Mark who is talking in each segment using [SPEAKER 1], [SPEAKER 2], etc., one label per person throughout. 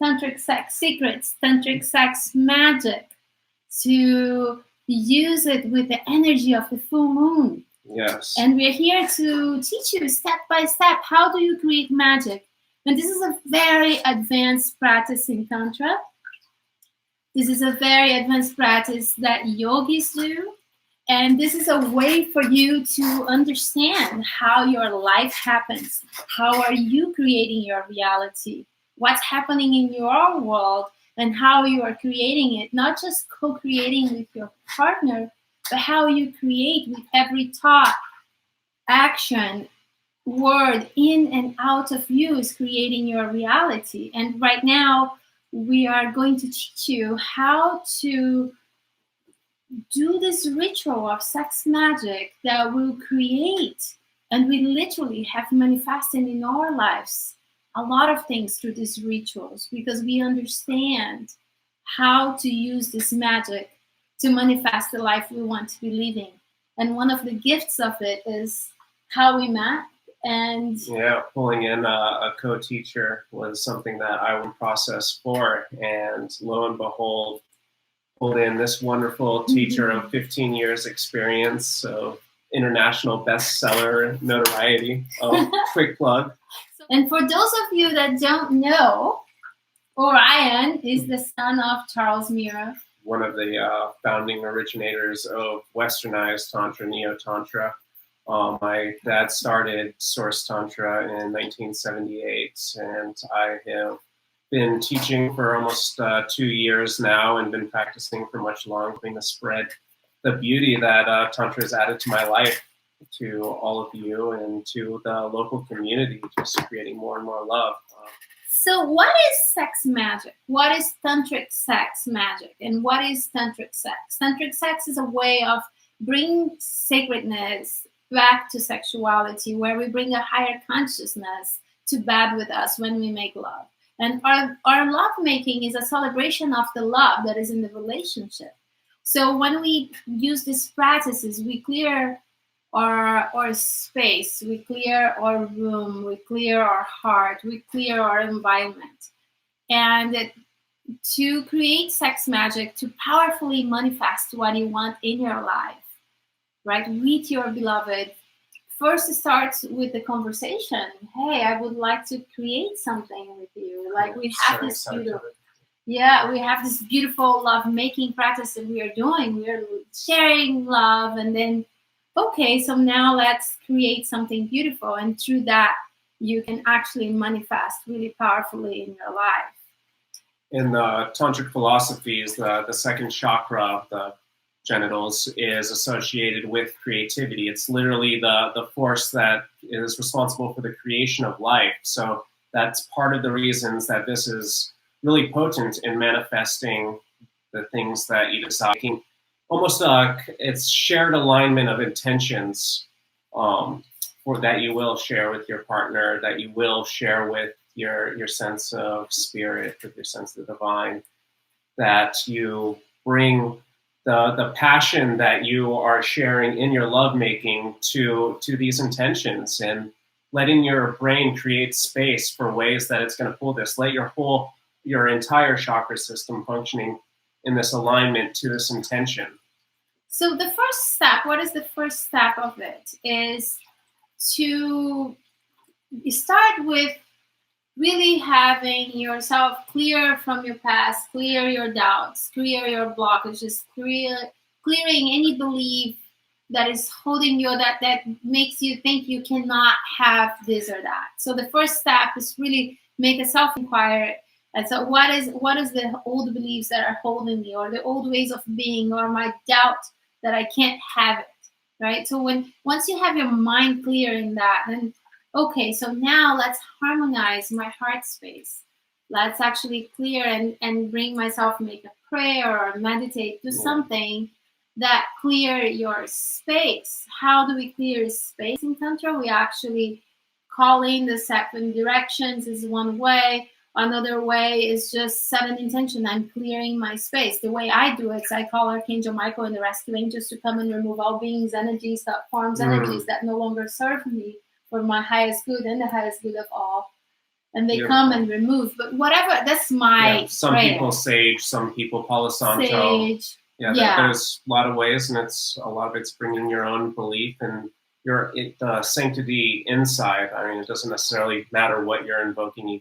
[SPEAKER 1] tantric sex secrets, tantric sex magic, to use it with the energy of the full moon.
[SPEAKER 2] Yes.
[SPEAKER 1] And we're here to teach you step by step how do you create magic. And this is a very advanced practice in Tantra. This is a very advanced practice that yogis do. And this is a way for you to understand how your life happens. How are you creating your reality? What's happening in your world and how you are creating it. Not just co-creating with your partner, but how you create with every thought, action, word in and out of you is creating your reality. And right now, we are going to teach you how to do this ritual of sex magic that will create, and we literally have manifested in our lives a lot of things through these rituals, because we understand how to use this magic to manifest the life we want to be living. And one of the gifts of it is how we met. And
[SPEAKER 2] yeah, pulling in a co-teacher was something that I would process for, and lo and behold, pulled in this wonderful teacher of 15 years experience, so international bestseller notoriety. Oh, quick plug.
[SPEAKER 1] And for those of you that don't know, Orion is the son of Charles Mira,
[SPEAKER 2] one of the founding originators of Westernized Tantra, Neo-Tantra. My dad started Source Tantra in 1978, and I have been teaching for almost 2 years now and been practicing for much longer, to spread the beauty that Tantra has added to my life, to all of you and to the local community, just creating more and more love.
[SPEAKER 1] So what is sex magic? What is tantric sex magic? And what is tantric sex? Tantric sex is a way of bringing sacredness back to sexuality, where we bring a higher consciousness to bed with us when we make love. And our love making is a celebration of the love that is in the relationship. So when we use these practices, we clear our space, we clear our room, we clear our heart, we clear our environment. And to create sex magic, to powerfully manifest what you want in your life, right, with your beloved, first it starts with the conversation. Hey, I would like to create something with you. Like we have this beautiful love-making practice that we are doing. We are sharing love, and then, okay, so now let's create something beautiful. And through that, you can actually manifest really powerfully in your life.
[SPEAKER 2] In the tantric philosophies, the second chakra, the genitals, is associated with creativity. It's literally the force that is responsible for the creation of life. So that's part of the reasons that this is really potent in manifesting the things that you decide. Almost it's shared alignment of intentions for that you will share with your partner, that you will share with your sense of spirit, with your sense of the divine, that you bring the passion that you are sharing in your lovemaking to these intentions, and letting your brain create space for ways that it's going to pull this. Let your entire chakra system functioning in this alignment to this intention.
[SPEAKER 1] So the first step, what is the first step of it, is to start with really having yourself clear from your past, clear your doubts, clear your blockages, clearing any belief that is holding you, that makes you think you cannot have this or that. So the first step is really make a self-inquiry. And so what is the old beliefs that are holding me, or the old ways of being, or my doubt that I can't have it, right? So once you have your mind clear in that, then okay, so now let's harmonize my heart space. Let's actually clear and bring myself, make a prayer or meditate, do something that clear your space. How do we clear space in Tantra? We actually call in the 7 directions is one way. Another way is just set an intention. I'm clearing my space. The way I do it is I call Archangel Michael and the rescue angels to come and remove all beings, energies, that forms, energies that no longer serve me for my highest good and the highest good of all. and they
[SPEAKER 2] Beautiful.
[SPEAKER 1] come and remove. But whatever, that's my
[SPEAKER 2] some
[SPEAKER 1] prayer.
[SPEAKER 2] people sage, some people Palo Santo.
[SPEAKER 1] Sage.
[SPEAKER 2] There's a lot of ways, and a lot of it's bringing your own belief and your sanctity inside. I mean, it doesn't necessarily matter what you're evoking.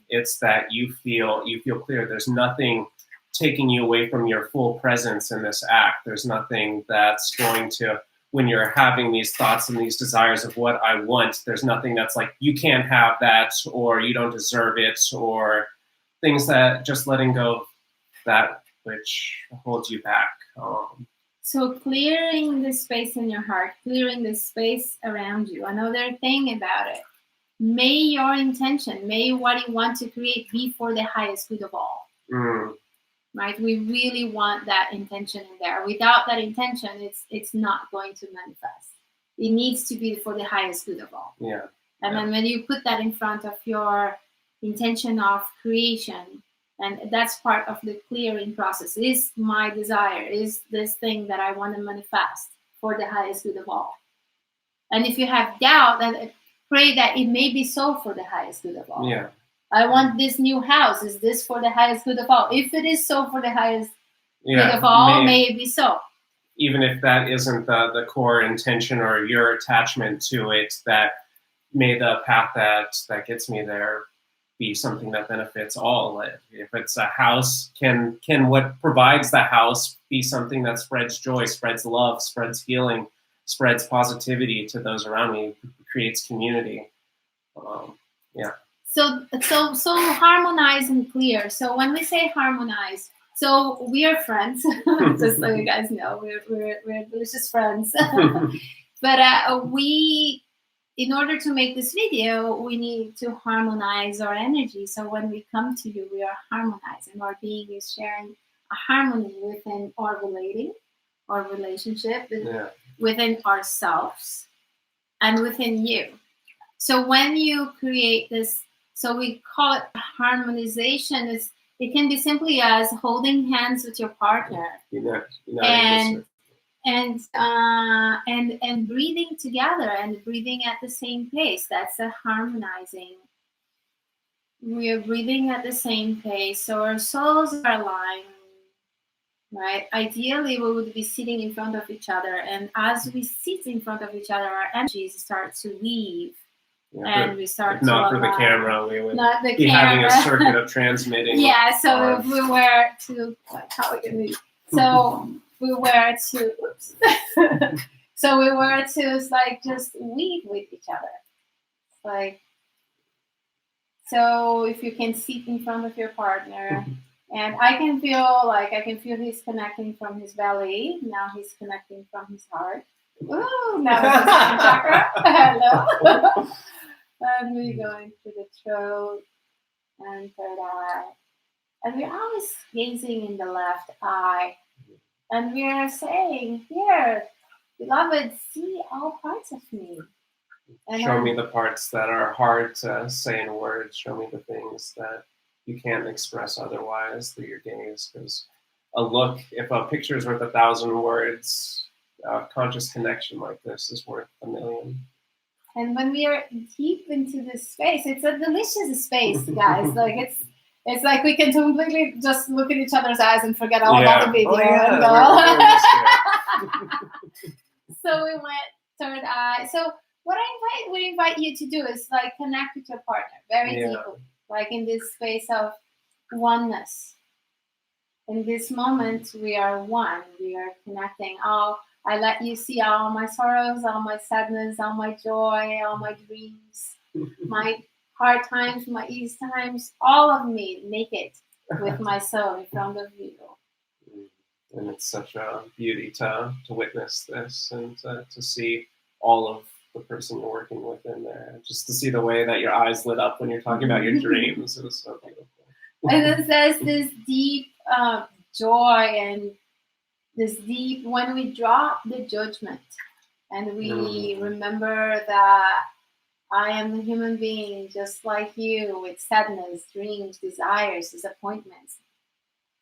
[SPEAKER 2] It's that you feel clear. There's nothing taking you away from your full presence in this act. There's nothing that's going to, when you're having these thoughts and these desires of what I want, there's nothing that's like, you can't have that, or you don't deserve it, or things that just letting go of that which holds you back.
[SPEAKER 1] So clearing the space in your heart, clearing the space around you. Another thing about it, may your intention, may what you want to create be for the highest good of all. Right? We really want that intention in there. Without that intention, it's not going to manifest. It needs to be for the highest good of all.
[SPEAKER 2] Yeah.
[SPEAKER 1] And then when you put that in front of your intention of creation, and that's part of the clearing process, is my desire, is this thing that I want to manifest for the highest good of all. And if you have doubt, then pray that it may be so for the highest good of all.
[SPEAKER 2] Yeah.
[SPEAKER 1] I want this new house. Is this for the highest good of all? If it is so for the highest good of all, may it be so.
[SPEAKER 2] Even if that isn't the core intention or your attachment to it, that may the path that gets me there be something that benefits all. If it's a house, can what provides the house be something that spreads joy, spreads love, spreads healing, spreads positivity to those around me, creates community.
[SPEAKER 1] So harmonize and clear. So when we say harmonize, so we are friends, just so you guys know, we're delicious friends. But we, in order to make this video, we need to harmonize our energy. So when we come to you, we are harmonizing. Our being is sharing a harmony within our relationship, within ourselves, and within you. So when you create this, so we call it harmonization. It can be simply as holding hands with your partner and breathing together and breathing at the same pace. That's a harmonizing. We are breathing at the same pace, so our souls are aligned. Right? Ideally, we would be sitting in front of each other, and as we sit in front of each other, our energies start to weave. And we start
[SPEAKER 2] not
[SPEAKER 1] to
[SPEAKER 2] for the camera, we would
[SPEAKER 1] be
[SPEAKER 2] having a circuit of transmitting.
[SPEAKER 1] So if we were to we were to so we were to like just weave with each other. Like, so if you can sit in front of your partner, and I can feel he's connecting from his belly. Now he's connecting from his heart. Ooh, now it's the second chakra. Hello. And we're going through the throat and third eye. And we're always gazing in the left eye. And we are saying, here, beloved, see all parts of me. And
[SPEAKER 2] show me the parts that are hard to say in words. Show me the things that you can't express otherwise through your gaze. Because a look, if a picture is worth 1,000 words, conscious connection like this is worth 1,000,000.
[SPEAKER 1] And when we are deep into this space, it's a delicious space, guys. Like it's like we can completely just look at each other's eyes and forget all about the video. So we went third eye. So what we invite you to do is like connect with your partner very deeply, like in this space of oneness. In this moment, we are one. We are connecting. I let you see all my sorrows, all my sadness, all my joy, all my dreams, my hard times, my easy times, all of me naked with my soul in front of you.
[SPEAKER 2] And it's such a beauty to witness this and to see all of the person you're working with in there. Just to see the way that your eyes lit up when you're talking about your dreams. It was so beautiful.
[SPEAKER 1] And there's this deep joy and this deep, when we drop the judgment and we remember that I am a human being just like you, with sadness, dreams, desires, disappointments,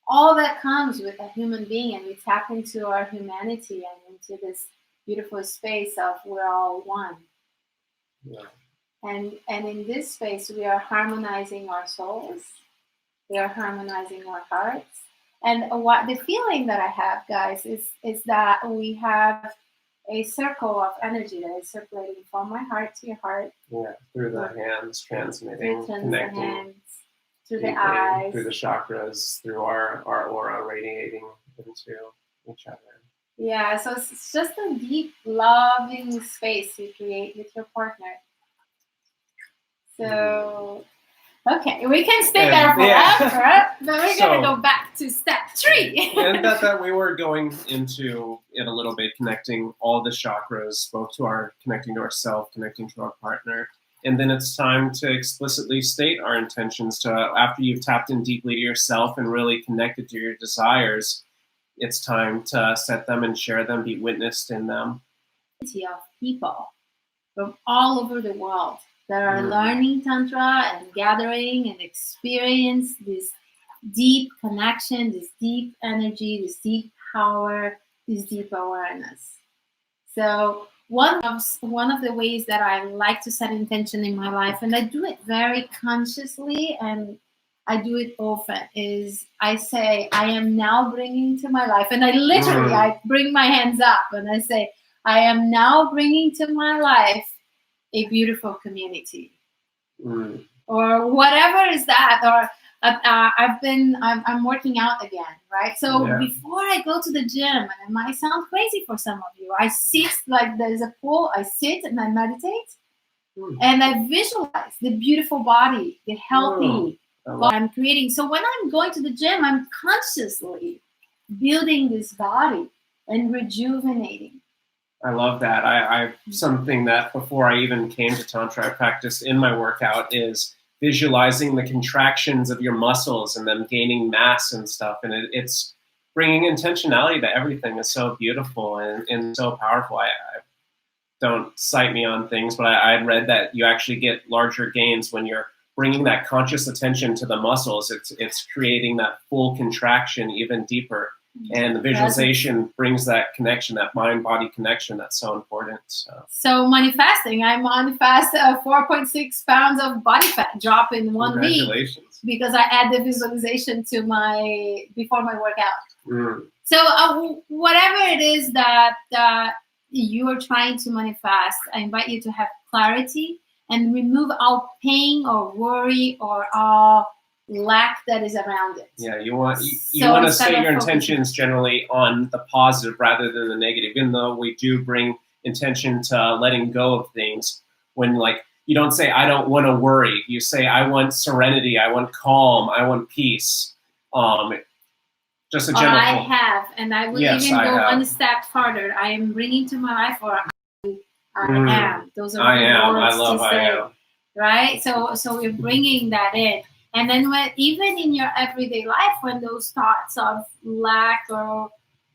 [SPEAKER 1] all that comes with a human being, and we tap into our humanity and into this beautiful space of we're all one. And in this space, we are harmonizing our souls. We are harmonizing our hearts. And what the feeling that I have, guys, is that we have a circle of energy that is circulating from my heart to your heart.
[SPEAKER 2] Yeah, through the hands, transmitting,
[SPEAKER 1] Through
[SPEAKER 2] connecting.
[SPEAKER 1] the hands, through
[SPEAKER 2] deeply,
[SPEAKER 1] the eyes,
[SPEAKER 2] through the chakras, through our aura radiating into each other.
[SPEAKER 1] Yeah, so it's just a deep, loving space you create with your partner. So, okay, we can stay there forever, but we're going to go back to step 3.
[SPEAKER 2] And that we were going into it a little bit, connecting all the chakras, both to our, connecting to ourselves, connecting to our partner. And then it's time to explicitly state our intentions to, after you've tapped in deeply to yourself and really connected to your desires, it's time to set them and share them, be witnessed in them.
[SPEAKER 1] Of people from all over the world that are learning Tantra and gathering and experience this deep connection, this deep energy, this deep power, this deep awareness. So one of the ways that I like to set intention in my life, and I do it very consciously and I do it often, is I say, I am now bringing to my life, and I literally, I bring my hands up and I say, I am now bringing to my life a beautiful community. Or whatever is that, or I'm working out again, right? So before I go to the gym, and it might sound crazy for some of you, I sit, like there's a pool, I sit and I meditate, and I visualize the beautiful body, the healthy body I'm creating. So when I'm going to the gym, I'm consciously building this body and rejuvenating.
[SPEAKER 2] I love that. I something that before I even came to Tantra, I practiced in my workout is visualizing the contractions of your muscles and them gaining mass and stuff. And it's bringing intentionality to everything. It's so beautiful and so powerful. I don't cite me on things, but I read that you actually get larger gains when you're bringing that conscious attention to the muscles. It's creating that full contraction even deeper. And the visualization brings that connection, that mind-body connection that's so important.
[SPEAKER 1] So manifesting, I manifest 4.6 pounds of body fat drop in 1 week because I add the visualization to before my workout. So whatever it is that you are trying to manifest, I invite you to have clarity and remove all pain or worry or all lack that is around it.
[SPEAKER 2] Yeah, you want to set your intentions generally on the positive rather than the negative, even though we do bring intention to letting go of things. When you don't say, I don't want to worry. You say, I want serenity, I want calm, I want peace. Just a general.
[SPEAKER 1] I have, and I would even go one step farther. I am bringing to my life, or I am. Those are the words
[SPEAKER 2] I love
[SPEAKER 1] to say,
[SPEAKER 2] I am.
[SPEAKER 1] Right? So we're bringing that in. And then even in your everyday life, when those thoughts of lack or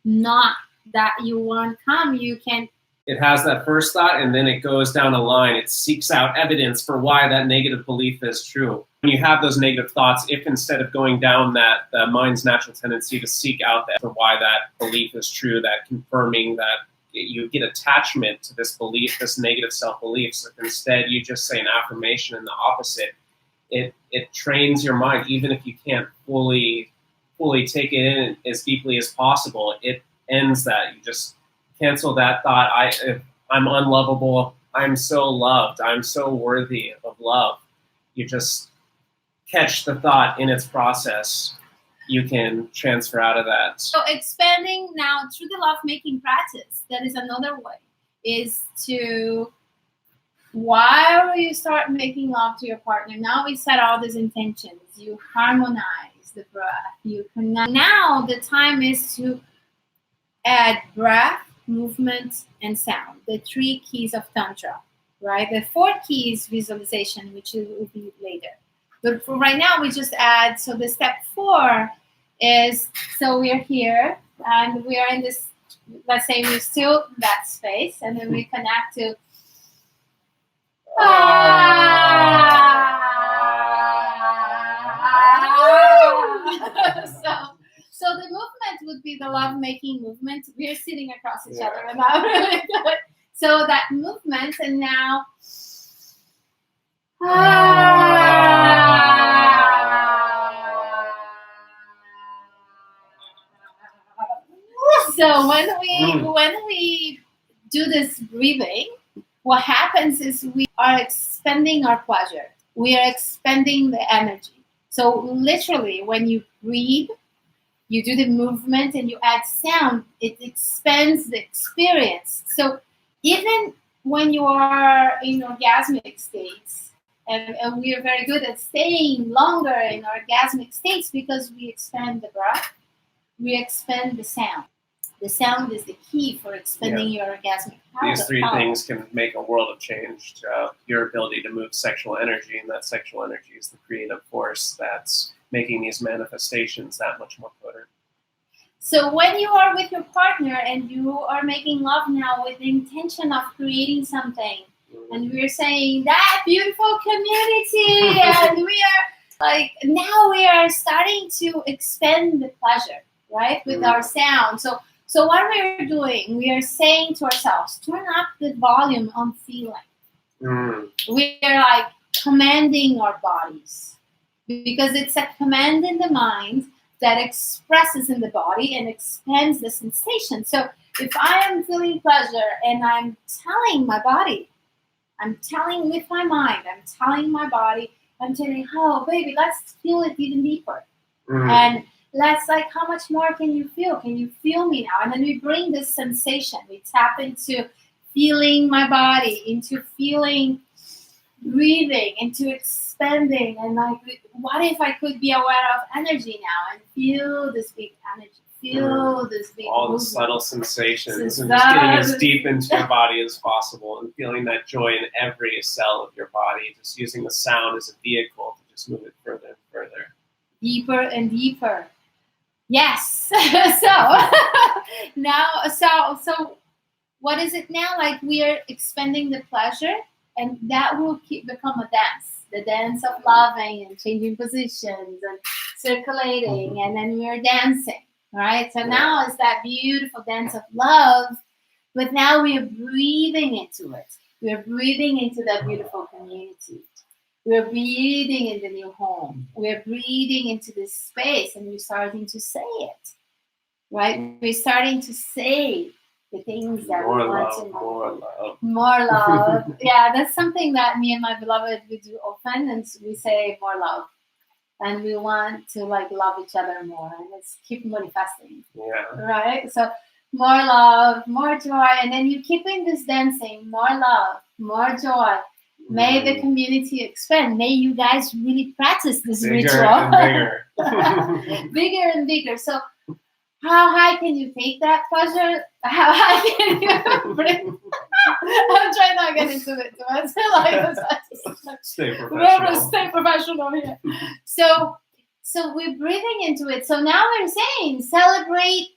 [SPEAKER 1] not that you want come, you can.
[SPEAKER 2] It has that first thought, and then it goes down a line. It seeks out evidence for why that negative belief is true. When you have those negative thoughts, if instead of going down the mind's natural tendency to seek out that for why that belief is true, that confirming that you get attachment to this belief, this negative self-belief, so if instead you just say an affirmation and the opposite, it trains your mind, even if you can't fully take it in as deeply as possible. It ends that. You just cancel that thought. I'm unlovable. I'm so loved. I'm so worthy of love. You just catch the thought in its process. You can transfer out of that.
[SPEAKER 1] So expanding now through the love-making practice, that is another way, is to, while you start making love to your partner, now we set all these intentions. You harmonize the breath. You connect. Now the time is to add breath, movement, and sound. The 3 keys of Tantra, right? The 4th key is visualization, which will be later. But for right now, we just add. So the step 4 is, so we're here and we are in this. Let's say we're still in that space, and then we connect to. So the movement would be the love-making movement. We're sitting across each other, and that really good. So that movement, and now So when we do this breathing, what happens is we are expending our pleasure. We are expending the energy. So literally, when you breathe, you do the movement and you add sound, it expands the experience. So even when you are in orgasmic states, and we are very good at staying longer in orgasmic states because we expand the breath, we expand the sound. The sound is the key for expanding your orgasmic power.
[SPEAKER 2] These three things can make a world of change to your ability to move sexual energy, and that sexual energy is the creative force that's making these manifestations that much more potent.
[SPEAKER 1] So when you are with your partner and you are making love now with the intention of creating something, and we're saying that beautiful community, and we are like, now we are starting to expand the pleasure, right, with our sound. So what we're doing, we are saying to ourselves, turn up the volume on feeling. We are like commanding our bodies, because it's a command in the mind that expresses in the body and expands the sensation. So if I am feeling pleasure and I'm telling my body, I'm telling with my mind, I'm telling my body, I'm telling, oh, baby, let's feel it even deeper. And let's, like, how much more can you feel? Can you feel me now? And then we bring this sensation. We tap into feeling my body, into feeling breathing, into expanding. And like, what if I could be aware of energy now and feel this big energy? Feel this big
[SPEAKER 2] all
[SPEAKER 1] movement.
[SPEAKER 2] the subtle sensations, and just getting as deep into your body as possible, and feeling that joy in every cell of your body, just using the sound as a vehicle to just move it further and further.
[SPEAKER 1] Deeper and deeper. Yes. So now, so what is it now? Like, we are expending the pleasure, and that will become a dance. The dance of loving and changing positions and circulating, and then we are dancing. Right? So now it's that beautiful dance of love, but now we are breathing into it. We are breathing into that beautiful community. We are breathing in the new home. We are breathing into this space, and we're starting to say it. Right? We're starting to say the things that we want to know.
[SPEAKER 2] More love.
[SPEAKER 1] More love. Yeah, that's something that me and my beloved, we do often, and we say more love. And we want to, like, love each other more, and let's keep manifesting.
[SPEAKER 2] Yeah.
[SPEAKER 1] Right? So more love, more joy, and then you keep in this dancing, more love, more joy. May the community expand. May you guys really practice this ritual.
[SPEAKER 2] And
[SPEAKER 1] bigger. Bigger and bigger. So how high can you take that pleasure? How high can you bring? I'm trying not to get into it too much.
[SPEAKER 2] Stay professional.
[SPEAKER 1] Stay professional here. So we're breathing into it. So now we're saying, celebrate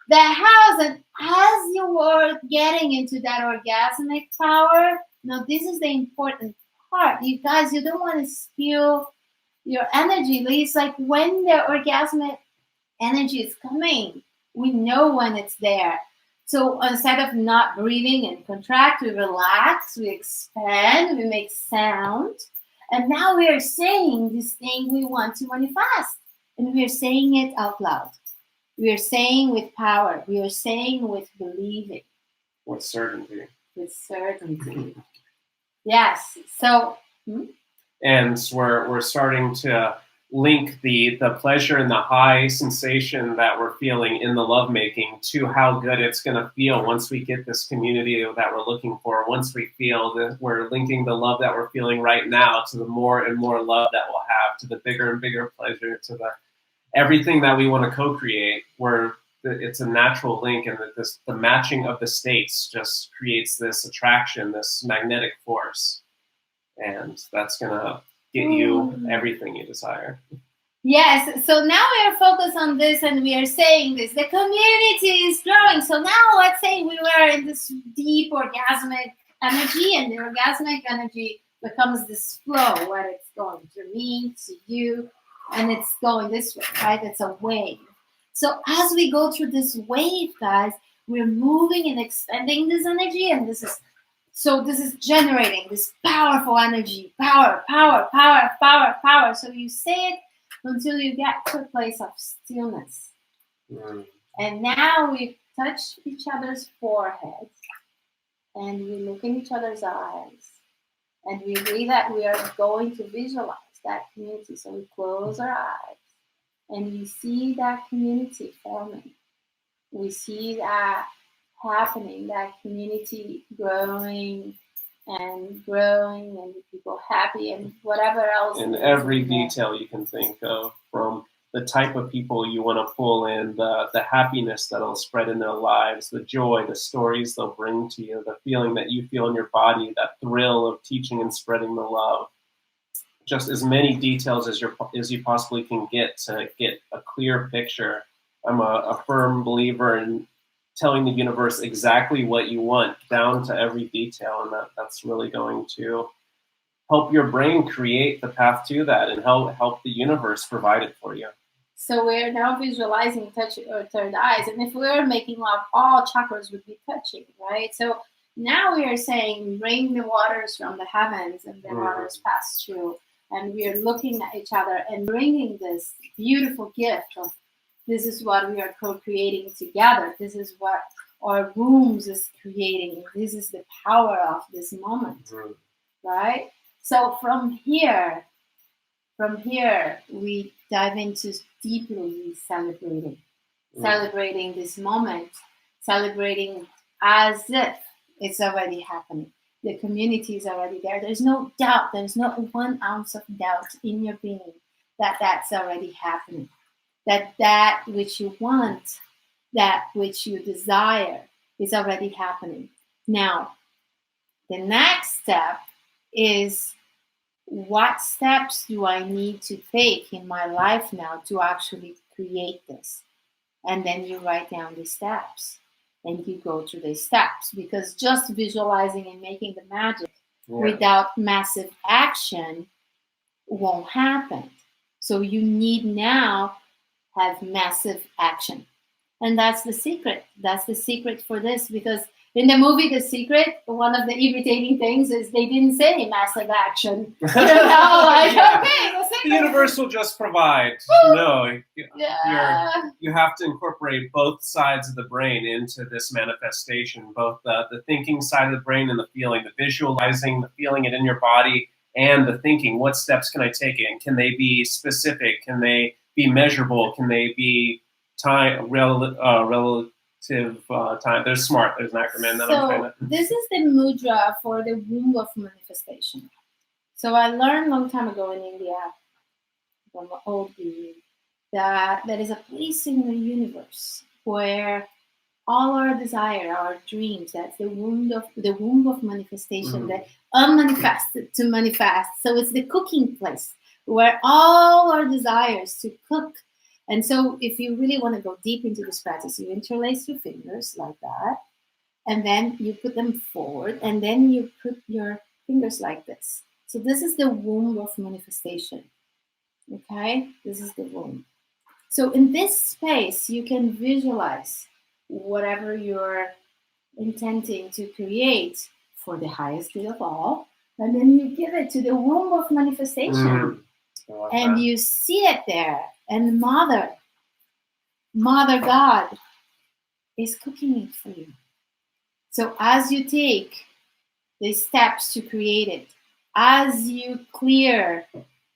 [SPEAKER 1] the house. And as you are getting into that orgasmic power, now this is the important part. You guys, you don't want to steal your energy. It's like when the orgasmic energy is coming, we know when it's there. So instead of not breathing and contract, we relax, we expand, we make sound. And now we are saying this thing we want to manifest. And we are saying it out loud. We are saying with power. We are saying with believing.
[SPEAKER 2] With certainty.
[SPEAKER 1] With certainty. Yes. So.
[SPEAKER 2] And we're starting to link the pleasure and the high sensation that we're feeling in the lovemaking to how good it's going to feel once we get this community that we're looking for. Once we feel that we're linking the love that we're feeling right now to the more and more love that we'll have, to the bigger and bigger pleasure, to the everything that we want to co-create, where it's a natural link, and that the matching of the states just creates this attraction, this magnetic force. And that's going to get you everything you desire.
[SPEAKER 1] Yes. So now we are focused on this, and we are saying this. The community is growing. So now let's say we were in this deep orgasmic energy, and the orgasmic energy becomes this flow where it's going to me, to you, and it's going this way, right? It's a wave. So as we go through this wave, guys, we're moving and expanding this energy, and this is So this is generating this powerful energy, power, power, power, power, power. So you say it until you get to a place of stillness. And now we touch each other's foreheads and we look in each other's eyes and we agree that we are going to visualize that community. So we close our eyes and we see that community forming. We see that happening, that community growing and growing and people happy and whatever else.
[SPEAKER 2] In every detail you can think of, from the type of people you want to pull in, the happiness that'll spread in their lives, the joy, the stories they'll bring to you, the feeling that you feel in your body, that thrill of teaching and spreading the love. Just as many details as you possibly can get to get a clear picture. I'm a firm believer in telling the universe exactly what you want, down to every detail, and that's really going to help your brain create the path to that and help the universe provide it for you.
[SPEAKER 1] So we're now visualizing touching our third eyes, and if we were making love, all chakras would be touching, right? So now we are saying, bring the waters from the heavens, and the waters pass through, and we are looking at each other and bringing this beautiful gift of, this is what we are co-creating together. This is what our rooms is creating. This is the power of this moment, right? So from here, we dive into deeply celebrating this moment, celebrating as if it's already happening. The community is already there. There's no doubt. There's not 1 ounce of doubt in your being that that's already happening. That which you want, that which you desire is already happening. Now, the next step is, what steps do I need to take in my life now to actually create this? And then you write down the steps and you go through the steps, because just visualizing and making the magic without massive action won't happen. So you need now have massive action. And that's the secret. That's the secret for this, because in the movie The Secret, one of the irritating things is they didn't say massive action. You know, like, okay,
[SPEAKER 2] the universe will just provide. No, you have to incorporate both sides of the brain into this manifestation, both the thinking side of the brain and the feeling, the visualizing, the feeling it in your body, and the thinking. What steps can I take in? Can they be specific? Can they be measurable? Can they be time relative time? There's SMART. There's an acronym that I'm trying to.
[SPEAKER 1] This is the mudra for the womb of manifestation. So I learned a long time ago in India from an old guru that there is a place in the universe where all our desire, our dreams, that's the womb of manifestation, the unmanifested to manifest. So it's the cooking place where all our desires to cook. And so if you really want to go deep into this practice, you interlace your fingers like that, and then you put them forward, and then you put your fingers like this. So this is the womb of manifestation. Okay? This is the womb. So in this space, you can visualize whatever you're intending to create for the highest good of all, and then you give it to the womb of manifestation. And you see it there, and Mother God is cooking it for you. So as you take the steps to create it, as you clear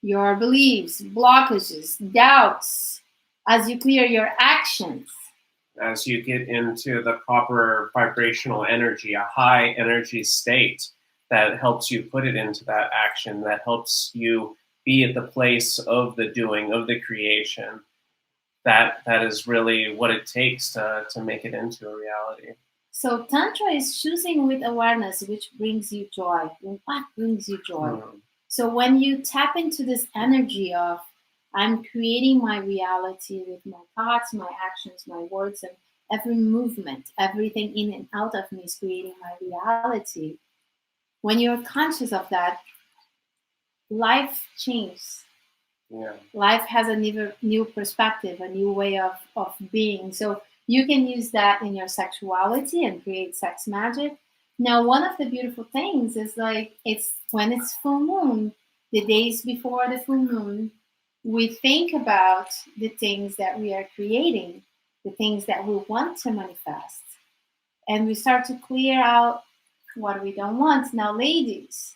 [SPEAKER 1] your beliefs, blockages, doubts, as you clear your actions,
[SPEAKER 2] as you get into the proper vibrational energy, a high energy state that helps you put it into that action, that helps you be at the place of the doing, of the creation. That is really what it takes to make it into a reality.
[SPEAKER 1] So Tantra is choosing with awareness which brings you joy. What brings you joy? So when you tap into this energy of, I'm creating my reality with my thoughts, my actions, my words, and every movement, everything in and out of me is creating my reality. When you're conscious of that, life changes.
[SPEAKER 2] Yeah.
[SPEAKER 1] Life has a new perspective, a new way of being. So you can use that in your sexuality and create sex magic. Now, one of the beautiful things is like it's when it's full moon, the days before the full moon, we think about the things that we are creating, the things that we want to manifest, and we start to clear out what we don't want. Now, ladies,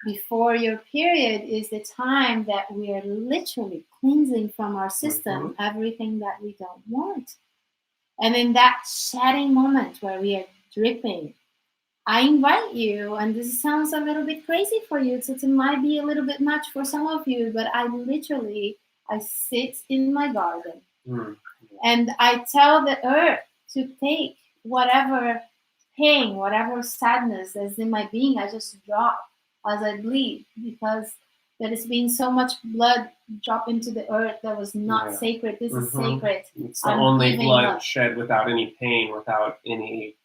[SPEAKER 1] before your period is the time that we are literally cleansing from our system everything that we don't want. And in that shedding moment where we are dripping, I invite you, and this sounds a little bit crazy for you, so it might be a little bit much for some of you, but I sit in my garden and I tell the earth to take whatever pain, whatever sadness that's in my being, I just drop as I bleed, because there has been so much blood drop into the earth that was not sacred. This is sacred.
[SPEAKER 2] It's the only blood shed without any pain, without any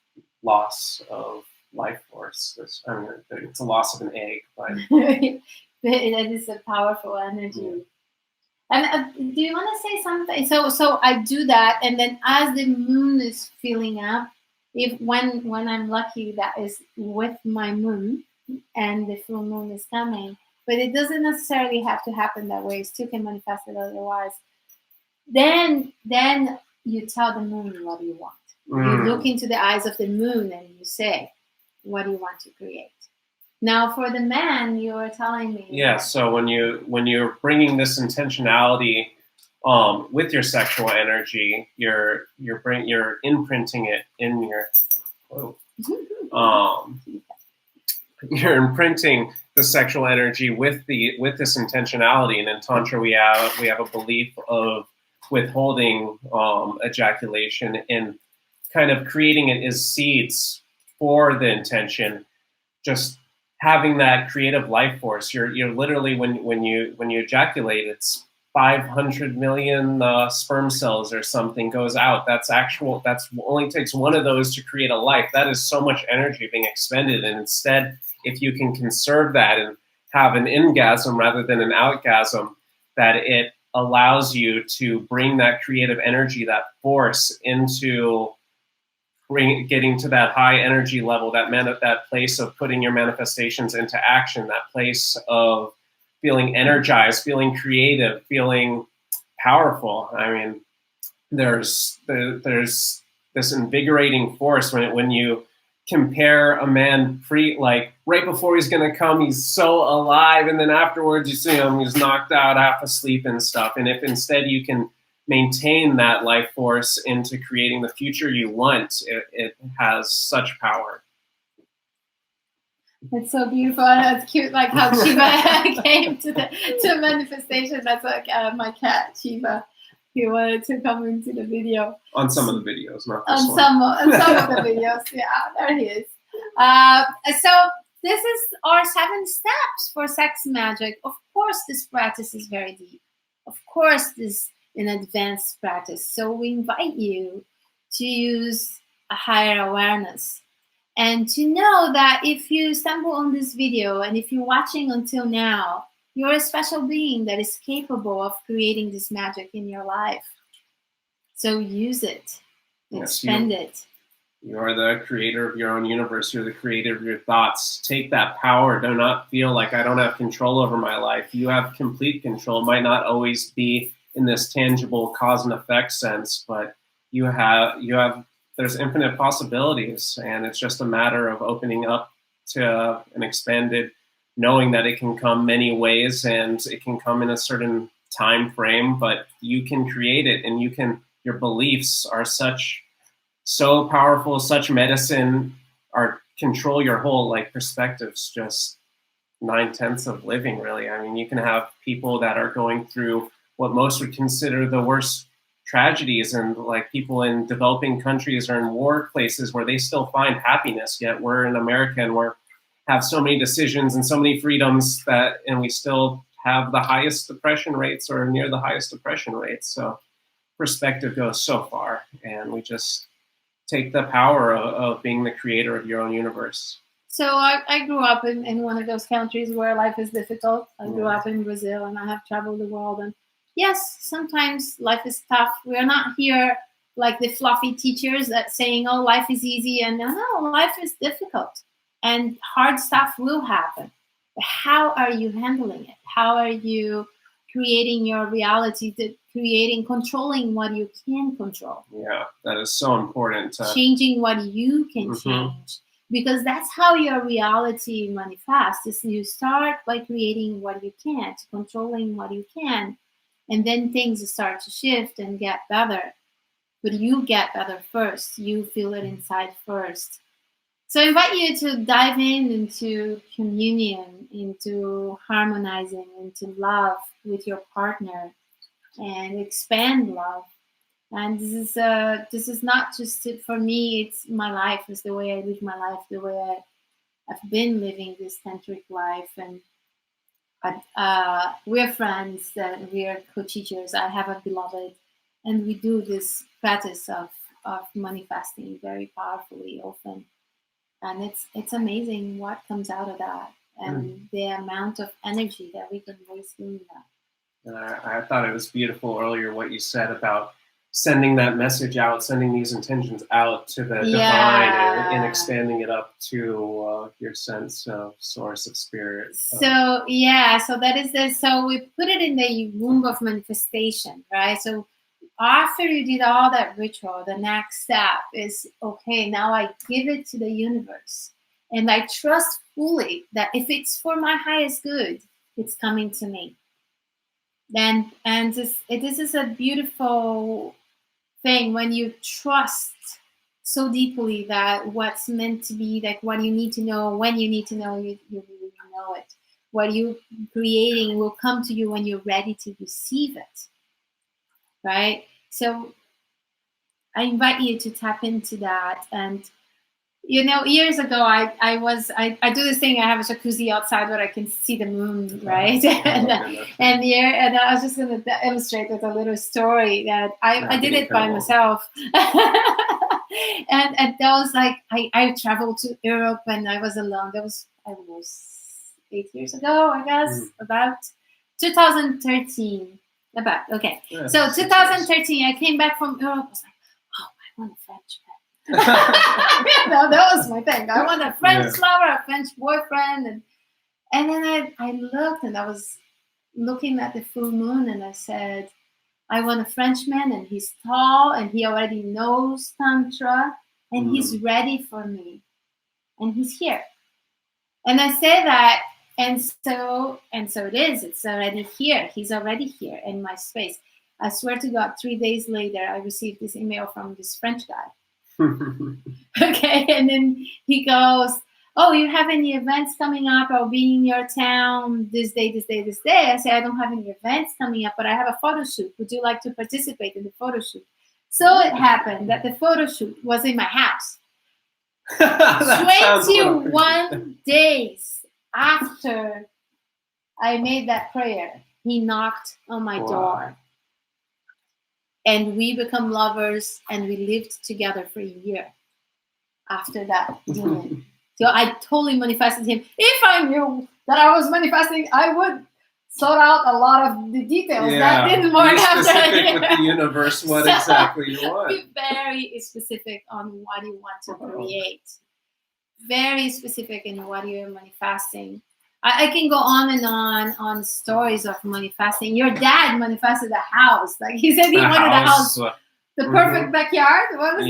[SPEAKER 2] loss of life force. It's a loss of an egg, but
[SPEAKER 1] that is a powerful energy. And do you want to say something? So I do that, and then as the moon is filling up, if when I'm lucky, that is with my moon, and the full moon is coming. But it doesn't necessarily have to happen that way. It still can manifest it otherwise. Then you tell the moon what you want. You look into the eyes of the moon and you say, what do you want to create? Now, for the man, you are telling me.
[SPEAKER 2] Yeah. So when you're bringing this intentionality with your sexual energy, you're imprinting it in your. You're imprinting the sexual energy with this intentionality, and in Tantra we have a belief of withholding ejaculation and kind of creating it as seeds for the intention, just having that creative life force. You're literally when you ejaculate, it's 500 million sperm cells or something goes out. That's only takes one of those to create a life. That is so much energy being expended, and instead, if you can conserve that and have an ingasm rather than an outgasm, that it allows you to bring that creative energy, that force into getting to that high energy level, that place of putting your manifestations into action, that place of feeling energized, feeling creative, feeling powerful. I mean, there's this invigorating force when you compare a man like right before he's going to come, he's so alive, and then afterwards you see him, he's knocked out, half asleep and stuff. And if instead you can maintain that life force into creating the future you want, it has such power.
[SPEAKER 1] It's so beautiful, and it's cute, like how Shiva came to manifestation. That's like my cat Shiva. He wanted to come into the video.
[SPEAKER 2] On some of the videos, not this
[SPEAKER 1] one. Some of the videos, yeah, there he is. So this is our 7 steps for sex magic. Of course, this practice is very deep. Of course, this is an advanced practice. So we invite you to use a higher awareness and to know that if you stumble on this video and if you're watching until now, you're a special being that is capable of creating this magic in your life. So use it. Expend it.
[SPEAKER 2] You are the creator of your own universe. You're the creator of your thoughts. Take that power. Do not feel like I don't have control over my life. You have complete control. It might not always be in this tangible cause and effect sense, but there's infinite possibilities, and it's just a matter of opening up to an expanded, knowing that it can come many ways and it can come in a certain time frame, but you can create it, and your beliefs are so powerful, such medicine, control your whole perspectives, just 9/10 of living, really. I mean, you can have people that are going through what most would consider the worst tragedies, and people in developing countries or in war places where they still find happiness, yet we're in America and have so many decisions and so many freedoms and we still have the highest depression rates or near the highest depression rates. So perspective goes so far, and we just take the power of being the creator of your own universe.
[SPEAKER 1] So I grew up in one of those countries where life is difficult. I grew up in Brazil, and I have traveled the world, and yes, sometimes life is tough. We are not here like the fluffy teachers that saying, oh, life is easy, and no, life is difficult. and hard stuff will happen. But how are you handling it? How are you creating your reality, controlling what you can control?
[SPEAKER 2] Yeah, that is so important.
[SPEAKER 1] Changing what you can change. Because that's how your reality manifests. Is you start by creating what you can't, controlling what you can, and then things start to shift and get better. But you get better first. You feel it inside first. So I invite you to dive into communion, into harmonizing, into love with your partner, and expand love. And this is not just for me. It's my life. It's the way I live my life. The way I've been living this tantric life. And we're friends. That we are co-teachers. I have a beloved, and we do this practice of manifesting very powerfully often. And it's amazing what comes out of that, and the amount of energy that we can waste doing that.
[SPEAKER 2] And I thought it was beautiful earlier what you said about sending that message out, sending these intentions out to the divine, and expanding it up to your sense of source of spirit.
[SPEAKER 1] So that is this. So we put it in the womb of manifestation, right? So after you did all that ritual, the next step is, okay, now I give it to the universe, and I trust fully that if it's for my highest good, it's coming to me. This is a beautiful thing when you trust so deeply that what's meant to be, like what you need to know, when you need to know, you really know it. What you're creating will come to you when you're ready to receive it, right? So I invite you to tap into that. And years ago, I do this thing. I have a jacuzzi outside where I can see the moon, right? and I was just going to illustrate with a little story that I did it by myself. and that was like, I traveled to Europe and I was alone. That was, I don't know, 8 years ago, I guess, about 2013. So 2013, I came back from Europe. I was like, oh, I want a French man. That was my thing. I want a French lover, a French boyfriend, and then I looked, and I was looking at the full moon, and I said, I want a Frenchman, and he's tall, and he already knows Tantra, and he's ready for me, and he's here. And I say that, and so it is. It's already here. He's already here in my space. I swear to God, 3 days later, I received this email from this French guy. Okay, and then he goes, oh, you have any events coming up? I'll be in your town this day. I say, I don't have any events coming up, but I have a photo shoot. Would you like to participate in the photo shoot? So it happened that the photo shoot was in my house. 21 days after I made that prayer, he knocked on my door. And we become lovers, and we lived together for a year after that union. So I totally manifested him. If I knew that I was manifesting, I would sort out a lot of the details. That didn't work after a year.
[SPEAKER 2] With the universe, what exactly you want.
[SPEAKER 1] Be very specific on what you want to create. Very specific in what you're manifesting. I can go on and on stories of manifesting. Your dad manifested a house. Like he said, he wanted a house, the perfect backyard. What was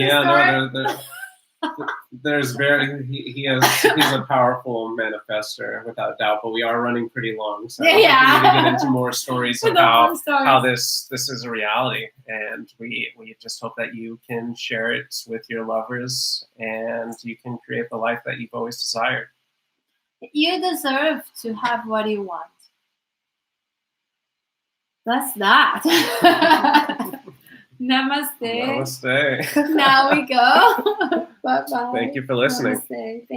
[SPEAKER 1] the story?
[SPEAKER 2] He's a powerful manifester without doubt. But we are running pretty long, so we need to get into more stories about how this is a reality, and we just hope that you can share it with your lovers, and you can create the life that you've always desired.
[SPEAKER 1] You deserve to have what you want. That's that. Namaste.
[SPEAKER 2] Namaste.
[SPEAKER 1] Now we go. Bye-bye.
[SPEAKER 2] Thank you for listening.
[SPEAKER 1] Namaste. Thank